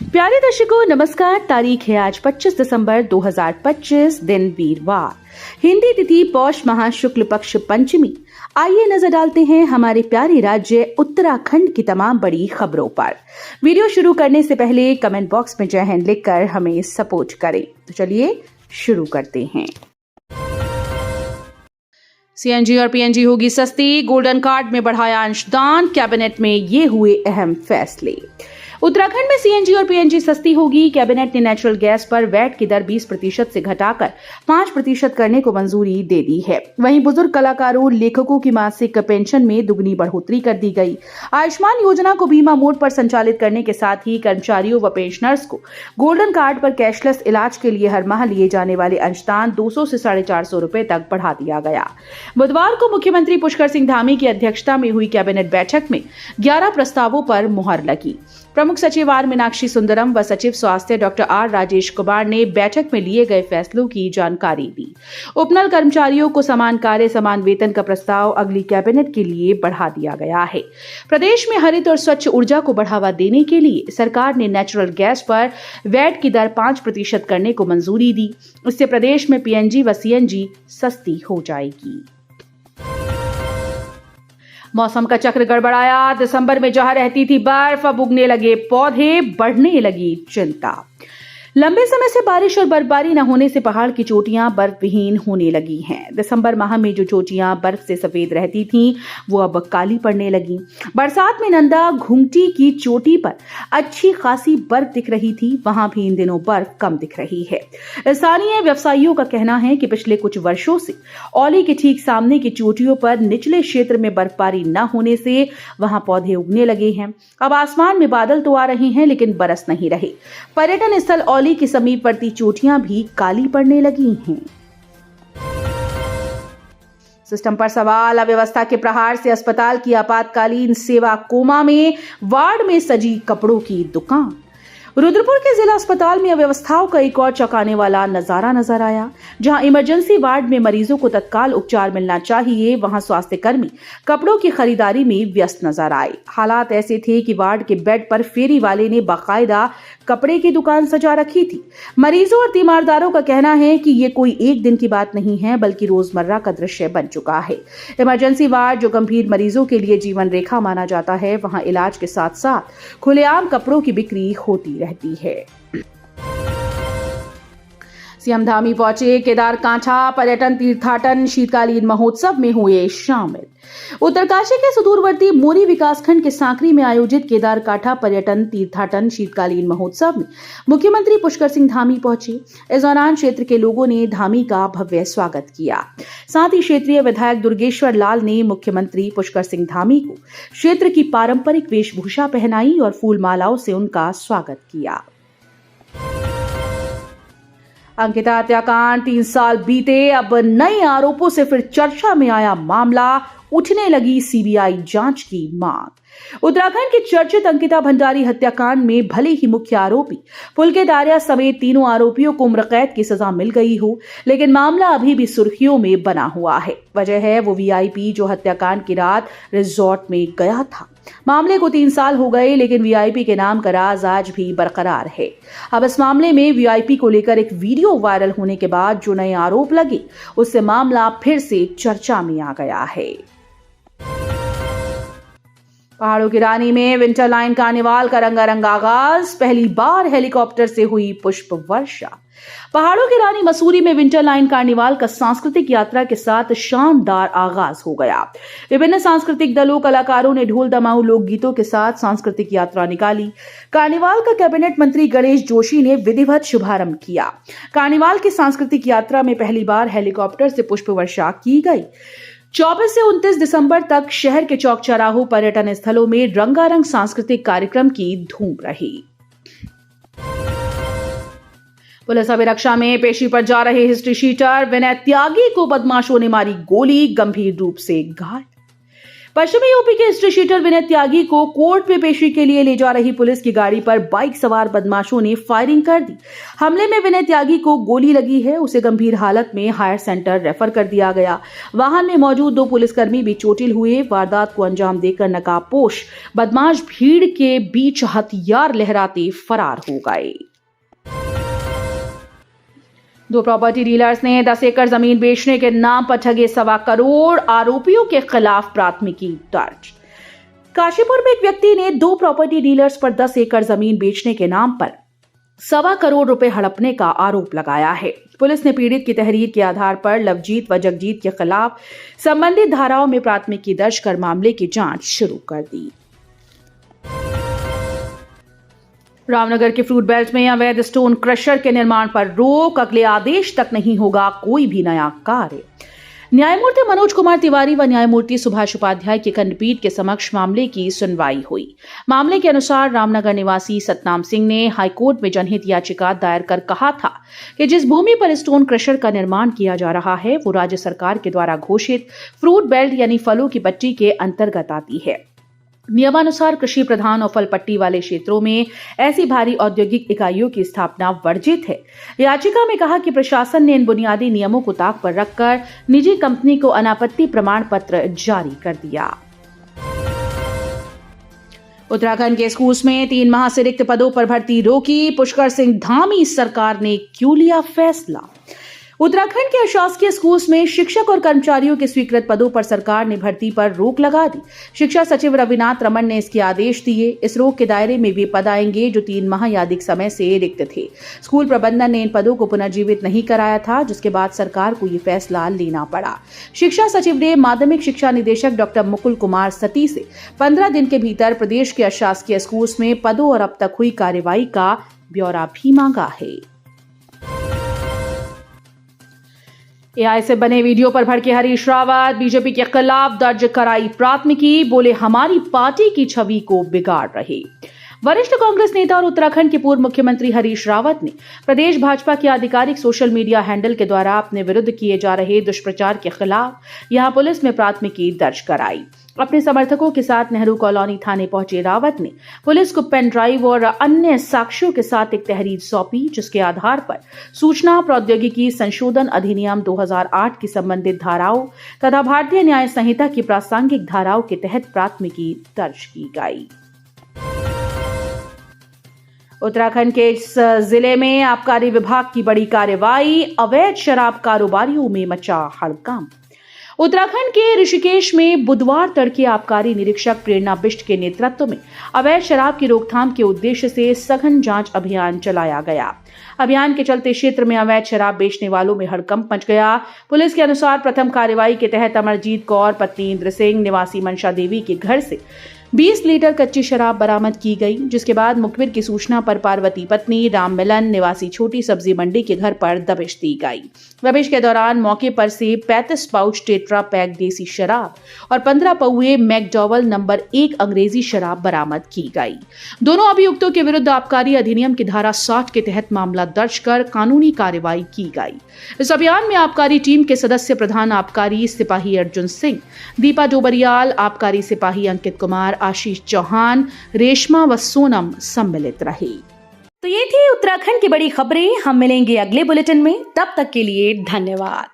प्यारे दर्शकों नमस्कार। तारीख है आज 25 दिसंबर 2025, दिन वीरवार, हिंदी तिथि पौष माह शुक्ल पक्ष पंचमी। आइए नजर डालते हैं हमारे प्यारे राज्य उत्तराखंड की तमाम बड़ी खबरों पर। वीडियो शुरू करने से पहले कमेंट बॉक्स में जय हिंद लिखकर हमें सपोर्ट करें। तो चलिए शुरू करते हैं। सीएनजी और पीएनजी होगी सस्ती, गोल्डन कार्ड में बढ़ाया अंशदान, कैबिनेट में ये हुए अहम फैसले। उत्तराखंड में सीएनजी और पीएनजी सस्ती होगी। कैबिनेट ने नेचुरल गैस पर वैट की दर 20% से घटाकर 5% करने को मंजूरी दे दी है। वहीं बुजुर्ग कलाकारों, लेखकों की मासिक पेंशन में दुगनी बढ़ोतरी कर दी गई। आयुष्मान योजना को बीमा मोड पर संचालित करने के साथ ही कर्मचारियों व पेंशनर्स को गोल्डन कार्ड पर कैशलेस इलाज के लिए हर माह लिए जाने वाले अंशदान 200 से 450 रुपए तक बढ़ा दिया गया। बुधवार को मुख्यमंत्री पुष्कर सिंह धामी की अध्यक्षता में हुई कैबिनेट बैठक में 11 प्रस्तावों पर मुहर लगी। प्रमुख सचिव आर मीनाक्षी सुंदरम व सचिव स्वास्थ्य डॉक्टर आर राजेश कुमार ने बैठक में लिए गए फैसलों की जानकारी दी। उपनल कर्मचारियों को समान कार्य समान वेतन का प्रस्ताव अगली कैबिनेट के लिए बढ़ा दिया गया है। प्रदेश में हरित और स्वच्छ ऊर्जा को बढ़ावा देने के लिए सरकार ने नेचुरल गैस पर वैट की दर 5% करने को मंजूरी दी। इससे प्रदेश में पीएनजी व सीएनजी सस्ती हो जाएगी। मौसम का चक्र गड़बड़ाया, दिसंबर में जहां रहती थी बर्फ, अब उगने लगे पौधे, बढ़ने लगी चिंता। लंबे समय से बारिश और बर्फबारी न होने से पहाड़ की चोटियां बर्फ विहीन होने लगी हैं। दिसंबर माह में जो चोटियां बर्फ से सफेद रहती थीं, वो अब काली पड़ने लगी। बरसात में नंदा घुंगटी की चोटी पर अच्छी खासी बर्फ दिख रही थी, वहां भी इन दिनों बर्फ कम दिख रही है। स्थानीय व्यवसायियों का कहना है कि पिछले कुछ वर्षों से औली के ठीक सामने की चोटियों पर निचले क्षेत्र में बर्फबारी न होने से वहां पौधे उगने लगे हैं। अब आसमान में बादल तो आ रहे हैं लेकिन बरस नहीं रहे। पर्यटन स्थल औली के समीपवर्ती चोटियां भी काली पड़ने लगी हैं। सिस्टम पर सवाल, अव्यवस्था के प्रहार से अस्पताल की आपातकालीन सेवा कोमा में, वार्ड में सजी कपड़ों की दुकान। रुद्रपुर के जिला अस्पताल में अव्यवस्थाओं का एक और चौंकाने वाला नजारा नजर आया। जहां इमरजेंसी वार्ड में मरीजों को तत्काल उपचार मिलना चाहिए, वहां स्वास्थ्य कर्मी कपड़ों की खरीदारी में व्यस्त नजर आए। हालात ऐसे थे कि वार्ड के बेड पर फेरी वाले ने बाकायदा कपड़े की दुकान सजा रखी थी। मरीजों और तीमारदारों का कहना है कि ये कोई एक दिन की बात नहीं है, बल्कि रोजमर्रा का दृश्य बन चुका है। इमरजेंसी वार्ड, जो गंभीर मरीजों के लिए जीवन रेखा माना जाता है, वहां इलाज के साथ साथ खुलेआम कपड़ों की बिक्री होती रहती है। सीएम धामी पहुंचे, केदार कांठा पर्यटन तीर्थाटन शीतकालीन महोत्सव में हुए शामिल। उत्तरकाशी के सुदूरवर्ती मोरी विकासखंड के सांकरी में आयोजित केदार कांठा पर्यटन तीर्थाटन शीतकालीन महोत्सव में मुख्यमंत्री पुष्कर सिंह धामी पहुंचे। इस दौरान क्षेत्र के लोगों ने धामी का भव्य स्वागत किया। साथ ही क्षेत्रीय विधायक दुर्गेश्वर लाल ने मुख्यमंत्री पुष्कर सिंह धामी को क्षेत्र की पारंपरिक वेशभूषा पहनाई और फूल मालाओं से उनका स्वागत किया। अंकिता हत्याकांड 3 साल बीते, अब नए आरोपों से फिर चर्चा में आया मामला, उठने लगी सीबीआई जांच की मांग। उत्तराखंड के चर्चित अंकिता भंडारी हत्याकांड में भले ही मुख्य आरोपी पुलकित आर्या समेत तीनों आरोपियों को उम्र कैद की सजा मिल गई हो, लेकिन मामला अभी भी सुर्खियों में बना हुआ है। वजह है वो वीआईपी जो हत्याकांड की रात रिजॉर्ट में गया था। मामले को 3 साल हो गए, लेकिन वीआईपी के नाम का राज आज भी बरकरार है। अब इस मामले में वीआईपी को लेकर एक वीडियो वायरल होने के बाद जो नए आरोप लगे, उससे मामला फिर से चर्चा में आ गया है। पहाड़ों की रानी में विंटर लाइन कार्निवाल का रंगारंग आगाज, पहली बार हेलीकॉप्टर से हुई पुष्प वर्षा। पहाड़ों की रानी मसूरी में विंटर लाइन कार्निवाल का सांस्कृतिक यात्रा के साथ शानदार आगाज हो गया। विभिन्न सांस्कृतिक दलों, कलाकारों ने ढोल दमाऊ लोकगीतों के साथ सांस्कृतिक यात्रा निकाली। कार्निवाल का कैबिनेट मंत्री गणेश जोशी ने विधिवत शुभारंभ किया। कार्निवाल की सांस्कृतिक यात्रा में पहली बार हेलीकॉप्टर से पुष्प वर्षा की गई। 24 से 29 दिसंबर तक शहर के चौक चौराहों, पर्यटन स्थलों में रंगारंग सांस्कृतिक कार्यक्रम की धूम रही। पुलिस अभिरक्षा में पेशी पर जा रहे हिस्ट्री शीटर विनय त्यागी को बदमाशों ने मारी गोली, गंभीर रूप से घायल। पश्चिमी यूपी के हिस्ट्री शीटर विनय त्यागी को कोर्ट में पेशी के लिए ले जा रही पुलिस की गाड़ी पर बाइक सवार बदमाशों ने फायरिंग कर दी। हमले में विनय त्यागी को गोली लगी है। उसे गंभीर हालत में हायर सेंटर रेफर कर दिया गया। वाहन में मौजूद 2 पुलिसकर्मी भी चोटिल हुए। वारदात को अंजाम देकर नकाबपोश बदमाश भीड़ के बीच हथियार लहराते फरार हो गए। 2 प्रॉपर्टी डीलर्स ने 10 एकड़ जमीन बेचने के नाम पर ठगे 1.25 करोड़, आरोपियों के खिलाफ प्राथमिकी दर्ज। काशीपुर में एक व्यक्ति ने 2 प्रॉपर्टी डीलर्स पर 10 एकड़ जमीन बेचने के नाम पर 1.25 करोड़ रुपए हड़पने का आरोप लगाया है। पुलिस ने पीड़ित की तहरीर के आधार पर लवजीत व जगजीत के खिलाफ संबंधित धाराओं में प्राथमिकी दर्ज कर मामले की जांच शुरू कर दी। रामनगर के फ्रूट बेल्ट में अवैध स्टोन क्रशर के निर्माण पर रोक, अगले आदेश तक नहीं होगा कोई भी नया कार्य। न्यायमूर्ति मनोज कुमार तिवारी व न्यायमूर्ति सुभाष उपाध्याय की खंडपीठ के समक्ष मामले की सुनवाई हुई। मामले के अनुसार रामनगर निवासी सतनाम सिंह ने हाईकोर्ट में जनहित याचिका दायर कर कहा था कि जिस भूमि पर स्टोन क्रशर का निर्माण किया जा रहा है वो राज्य सरकार के द्वारा घोषित फ्रूट बेल्ट यानी फलों की पट्टी के अंतर्गत आती है। नियमानुसार कृषि प्रधान और फल पट्टी वाले क्षेत्रों में ऐसी भारी औद्योगिक इकाइयों की स्थापना वर्जित है। याचिका में कहा कि प्रशासन ने इन बुनियादी नियमों को ताक पर रखकर निजी कंपनी को अनापत्ति प्रमाण पत्र जारी कर दिया। उत्तराखंड के स्कूल्स में 3 माह से रिक्त पदों पर भर्ती रोकी, पुष्कर सिंह धामी सरकार ने क्यों लिया फैसला। उत्तराखंड के अशासकीय स्कूल्स में शिक्षक और कर्मचारियों के स्वीकृत पदों पर सरकार ने भर्ती पर रोक लगा दी। शिक्षा सचिव रविनाथ रमन ने इसके आदेश दिए। इस रोक के दायरे में वे पद आएंगे जो 3 माह या अधिक समय से रिक्त थे। स्कूल प्रबंधन ने इन पदों को पुनर्जीवित नहीं कराया था, जिसके बाद सरकार को ये फैसला लेना पड़ा। शिक्षा सचिव ने माध्यमिक शिक्षा निदेशक डॉक्टर मुकुल कुमार सती से 15 दिन के भीतर प्रदेश के अशासकीय स्कूल्स में पदों और अब तक हुई कार्रवाई का ब्यौरा भी मांगा है। एआई से बने वीडियो पर भड़के हरीश रावत, बीजेपी के खिलाफ दर्ज कराई प्राथमिकी, बोले हमारी पार्टी की छवि को बिगाड़ रहे। वरिष्ठ कांग्रेस नेता और उत्तराखंड के पूर्व मुख्यमंत्री हरीश रावत ने प्रदेश भाजपा के आधिकारिक सोशल मीडिया हैंडल के द्वारा अपने विरुद्ध किए जा रहे दुष्प्रचार के खिलाफ यहां पुलिस में प्राथमिकी दर्ज कराई। अपने समर्थकों के साथ नेहरू कॉलोनी थाने पहुंचे रावत ने पुलिस को पेन ड्राइव और अन्य साक्ष्यों के साथ एक तहरीर सौंपी, जिसके आधार पर सूचना प्रौद्योगिकी संशोधन अधिनियम 2008 की संबंधित धाराओं तथा भारतीय न्याय संहिता की प्रासंगिक धाराओं के तहत प्राथमिकी दर्ज की गई। उत्तराखंड के इस जिले में आबकारी विभाग की बड़ी कार्रवाई, अवैध शराब कारोबारियों में मचा हड़कंप। उत्तराखंड के ऋषिकेश में बुधवार तड़के आबकारी निरीक्षक प्रेरणा बिष्ट के नेतृत्व में अवैध शराब की रोकथाम के उद्देश्य से सघन जांच अभियान चलाया गया। अभियान के चलते क्षेत्र में अवैध शराब बेचने वालों में हड़कंप मच गया। पुलिस के अनुसार प्रथम कार्रवाई के तहत अमरजीत कौर पत्नी इंद्र सिंह निवासी मनशा देवी के घर से 20 लीटर कच्ची शराब बरामद की गई, जिसके बाद मुखबिर की सूचना पर पार्वती पत्नी राम मिलन निवासी छोटी सब्जी मंडी के घर पर दबिश दी गई। दबिश के दौरान मौके पर से 35 पाउच टेट्रा पैक देसी शराब और 15 पौए मैकडॉवल नंबर 1 अंग्रेजी शराब बरामद की गई। दोनों अभियुक्तों के विरुद्ध आबकारी अधिनियम की धारा 60 के तहत मामला दर्ज कर कानूनी कार्रवाई की गई। इस अभियान में आबकारी टीम के सदस्य प्रधान आबकारी सिपाही अर्जुन सिंह, दीपा डोबरियाल, आबकारी सिपाही अंकित कुमार, आशीष चौहान, रेशमा व सोनम सम्मिलित रहे। तो ये थी उत्तराखंड की बड़ी खबरें। हम मिलेंगे अगले बुलेटिन में, तब तक के लिए धन्यवाद।